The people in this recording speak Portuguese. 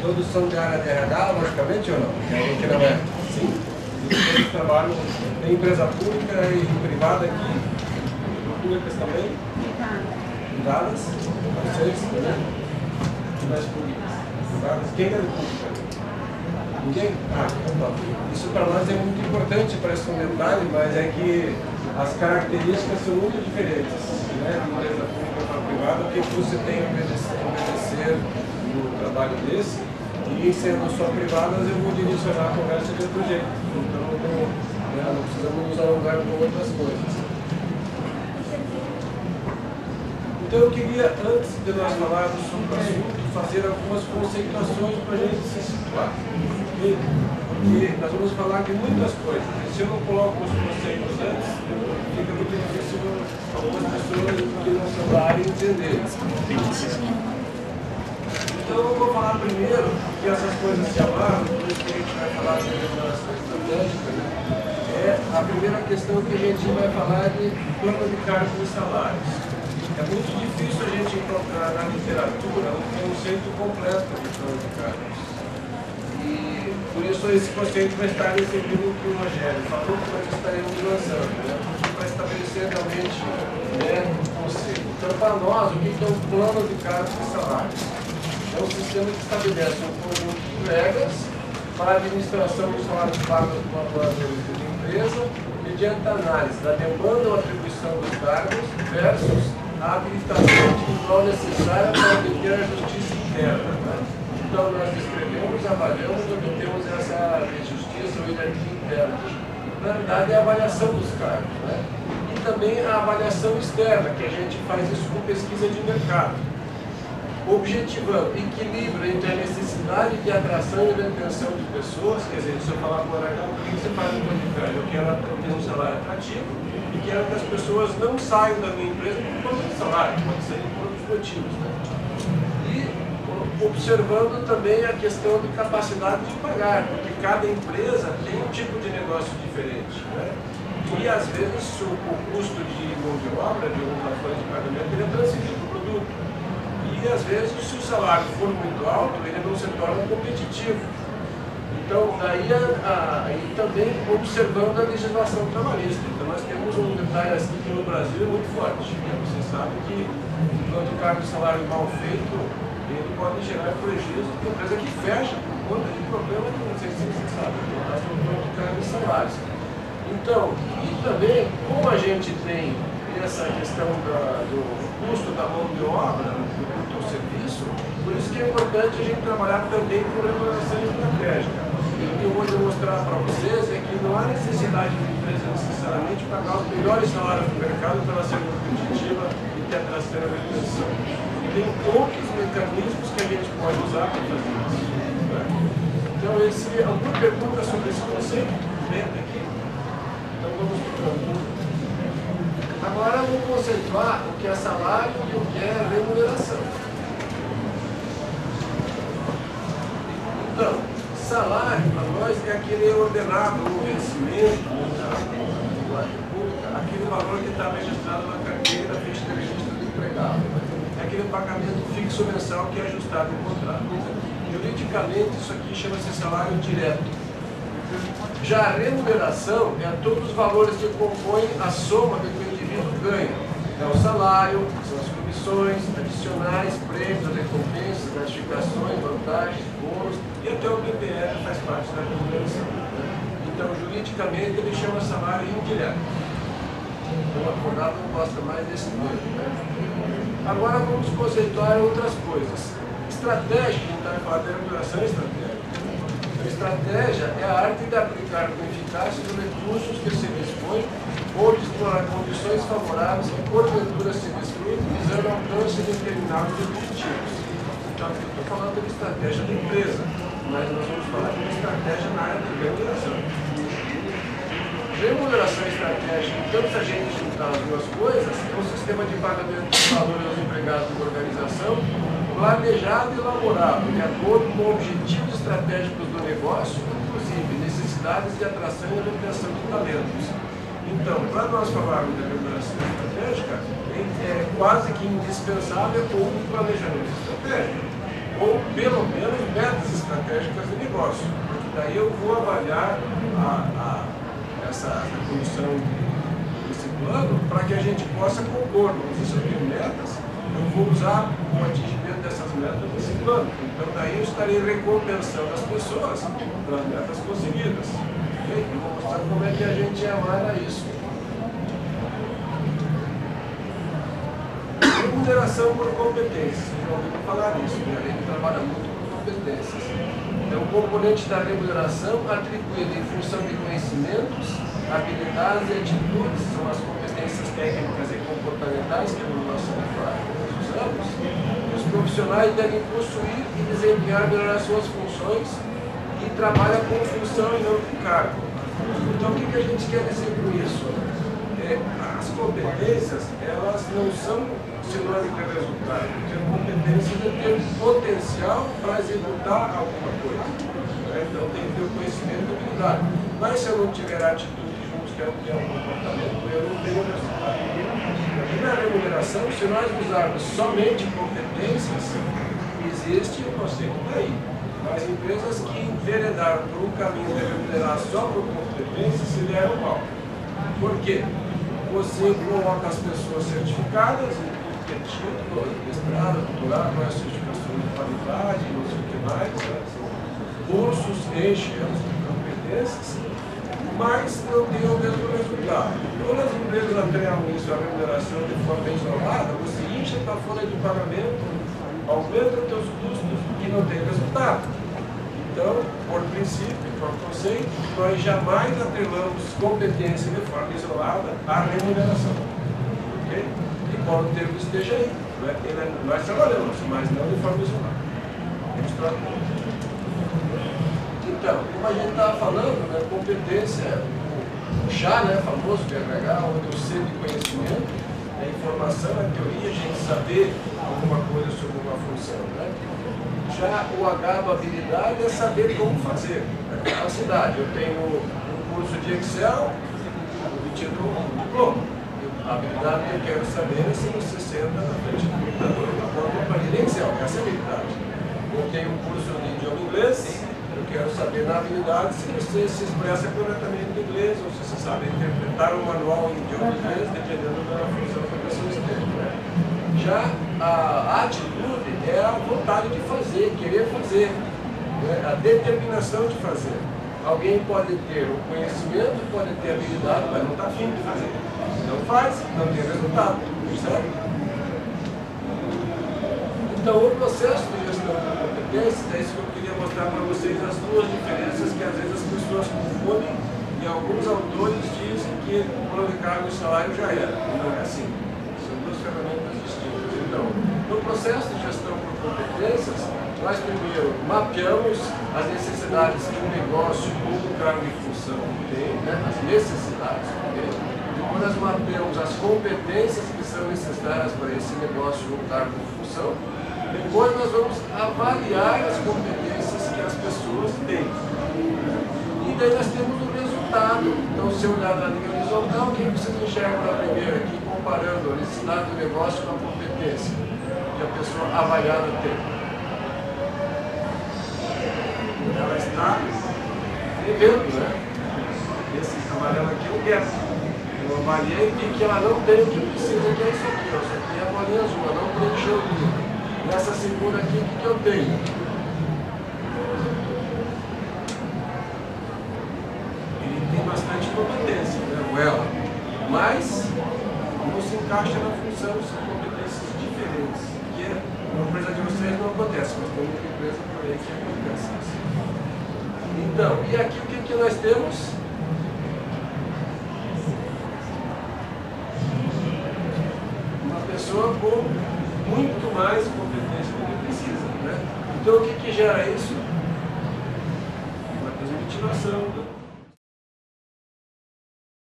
Todos são de área de RH, logicamente, ou não? A gente não é. Sim. Todos trabalham em empresa pública e privada aqui. Públicas também. Privadas. Vocês também. Mais públicas. Privadas. Quem é pública? Ninguém? Ah, então, isso para nós é muito importante, parece um detalhe, mas é que as características são muito diferentes, né, de empresa pública para privada. O que você tem a obedecer no trabalho desse, e sendo só privadas eu vou direcionar a conversa de outro jeito. Então não precisamos nos alongar com outras coisas. Então eu queria, antes de nós falarmos sobre o assunto, fazer algumas conceituações para a gente se situar. Porque nós vamos falar de muitas coisas. E se eu não coloco os conceitos antes, fica muito difícil algumas pessoas que não são da área entenderem. Então eu vou falar primeiro que essas coisas se amarram, por isso que a gente vai falar de remuneração estratégica, né? É a primeira questão que a gente vai falar de plano de cargos e salários. É muito difícil a gente encontrar na literatura um conceito completo de plano de cargos. E por isso esse conceito vai estar nesse livro que o Rogério falou, que nós estaremos lançando, né? Para estabelecer realmente, né, o conceito. Então, para nós, o que é um plano de cargos e salários? É um sistema que estabelece um conjunto de regras para a administração dos salários pagos aos colaboradores de uma empresa, mediante a análise da demanda ou atribuição dos cargos versus a habilitação individual necessária para obter a justiça interna. Né? Então, nós descrevemos, avaliamos e obtemos essa justiça ou hierarquia interna. Na verdade, é a avaliação dos cargos. Né? E também a avaliação externa, que a gente faz isso com pesquisa de mercado, objetivando equilíbrio entre a necessidade de atração e retenção de pessoas. Quer dizer, se eu falar com o RH, o que você faz no plano de cargo? Eu quero ter um salário atrativo e quero que as pessoas não saiam da minha empresa por conta do salário, pode ser por outros motivos. Né? Observando também a questão de capacidade de pagar, porque cada empresa tem um tipo de negócio diferente, né? E às vezes o custo de mão de obra, de relações de pagamento, ele é transferido para o produto. E às vezes, se o salário for muito alto, ele não se torna competitivo. Então, daí e também observando a legislação trabalhista. Então, nós temos um detalhe assim que no Brasil é muito forte. Né? Você sabe que o plano de cargo e salário mal feito, ele pode gerar prejuízo de empresa que fecha por conta de problema que não sei se você sabe, mas no plano de cargo e salários. Então, e também, como a gente tem essa questão do custo da mão de obra do serviço, por isso que é importante a gente trabalhar também com remuneração estratégica. E o que eu vou demonstrar para vocês é que não há necessidade de empresa necessariamente pagar os melhores salários do mercado para ela ser competitiva e ter atração e retenção. Tem outros mecanismos que a gente pode usar para fazer isso. Né? Então, alguma pergunta sobre esse conceito? Comenta aqui. Então, vamos para o ponto. Agora, vamos conceituar o que é salário e o que é remuneração. Então, salário, para nós, é aquele ordenado no vencimento aquele valor que está registrado na carteira, ficha de registro do empregado. É aquele pagamento fixo mensal que é ajustado no contrato. Juridicamente, isso aqui chama-se salário direto. Já a remuneração é todos os valores que compõem a soma do que o indivíduo ganha. É o salário, são as comissões, adicionais, prêmios, recompensas, gratificações, vantagens, bônus, e até o PPR faz parte da remuneração. Então, juridicamente, ele chama salário indireto. Então, o acordado não gosta mais desse termo. Né? Agora, vamos conceituar outras coisas. Estratégia, então, é falar de remuneração estratégica. A estratégia é a arte de aplicar com eficácia os recursos que se dispõe ou de explorar condições favoráveis que, porventura, se desfrutem, visando o alcance de determinados objetivos. Então, aqui eu estou falando de estratégia da empresa, mas nós vamos falar de uma estratégia na área de remuneração. Remuneração estratégica, então, se a gente juntar as duas coisas, é um sistema de pagamento de valor aos empregados de uma organização planejado e elaborado de acordo com objetivos estratégicos do negócio, inclusive necessidades de atração e retenção de talentos. Então, para nós falarmos da remuneração estratégica, é quase que indispensável o planejamento estratégico. ou pelo menos metas estratégicas de negócio, porque daí eu vou avaliar essa condição desse plano para que a gente possa compor. Se eu tenho metas, eu vou usar o atingimento dessas metas nesse plano. Então daí eu estarei recompensando as pessoas pelas metas conseguidas. Okay? Eu vou mostrar como é que a gente emana isso. Remuneração por competências. Vocês já ouviram falar nisso, né? A gente trabalha muito por competências. Então, o componente da remuneração atribuído em função de conhecimentos, habilidades e atitudes, são as competências técnicas e comportamentais que no nosso repertório nós usamos. Os profissionais devem possuir e desempenhar melhor as suas funções e trabalham com função e não com cargo. Então, o que a gente quer dizer com isso? As competências, elas não são sinônimo de resultado. Ter competência é ter potencial para executar alguma coisa. Então tem que ter o conhecimento e a habilidade. Mas se eu não tiver atitude juntos, que é o comportamento, eu não tenho resultado. E na remuneração, se nós usarmos somente competências, existe o conceito daí. Mas empresas que enveredaram por um caminho de remunerar só por competências se deram mal. Por quê? Você coloca as pessoas certificadas, que é título, mestrado, doutorado, mais certificação de qualidade, não sei o que mais, cursos, enche elas de competências, mas não tem o mesmo resultado. Quando as empresas atraiam isso à remuneração de forma isolada, você incha a folha de pagamento, aumenta os seus custos e não tem resultado. Então, por princípio, por conceito, nós jamais atrelamos competência de forma isolada à remuneração. Okay? E qual o termo esteja aí. Nós trabalhamos, mas não de forma isolada. Então, como a gente estava falando, né, competência, o chá, né, famoso de RH, onde o C de conhecimento, a informação, a teoria, a gente saber alguma coisa sobre uma função. Né? Já o H da habilidade é saber como fazer. A capacidade. Eu tenho um curso de Excel, obtido um diploma. A habilidade que eu quero saber é se você senta na frente do computador e bota uma planilha Excel. Essa é a habilidade. Eu tenho um curso de idioma inglês, eu quero saber na habilidade se você se expressa corretamente em inglês ou se você sabe interpretar um manual em idioma inglês, dependendo da função que a pessoa esteja. Né? Já a atitude é a vontade de fazer, querer fazer, né? A determinação de fazer. Alguém pode ter o conhecimento, pode ter a habilidade, mas não está afim de fazer. Não faz, não tem resultado, certo? Então, o processo de gestão de competências, é isso que eu queria mostrar para vocês, as duas diferenças que às vezes as pessoas confundem e alguns autores dizem que o plano de cargo e salário já era. Não é assim. São duas ferramentas distintas. Então, no processo de gestão por competências, nós primeiro mapeamos as necessidades que o negócio ou o cargo e função tem, né? As necessidades. Okay? Depois nós mapeamos as competências que são necessárias para esse negócio ou cargo e função. Depois nós vamos avaliar as competências que as pessoas têm. E daí nós temos o resultado. Então, se eu olhar na linha horizontal, o que vocês enxergam na primeira aqui, comparando a necessidade do negócio com a competência que a pessoa avaliada tem? Ela está devendo, né? Esse amarelo aqui eu quero. Eu avaliei que ela não tem o que precisa, que é isso aqui. Ó. Isso aqui é a bolinha azul, ela não preencheu o livro. Nessa segunda aqui, o que eu tenho? Ele tem bastante competência, né? O ela. Mas não se encaixa na função, são competências diferentes. Que na empresa de vocês não acontece, mas tem muita empresa por aí que acontece isso. Então, e aqui o que nós temos? Uma pessoa com muito mais competência do que precisa, né? Então o que gera isso? Uma desmotivação, né?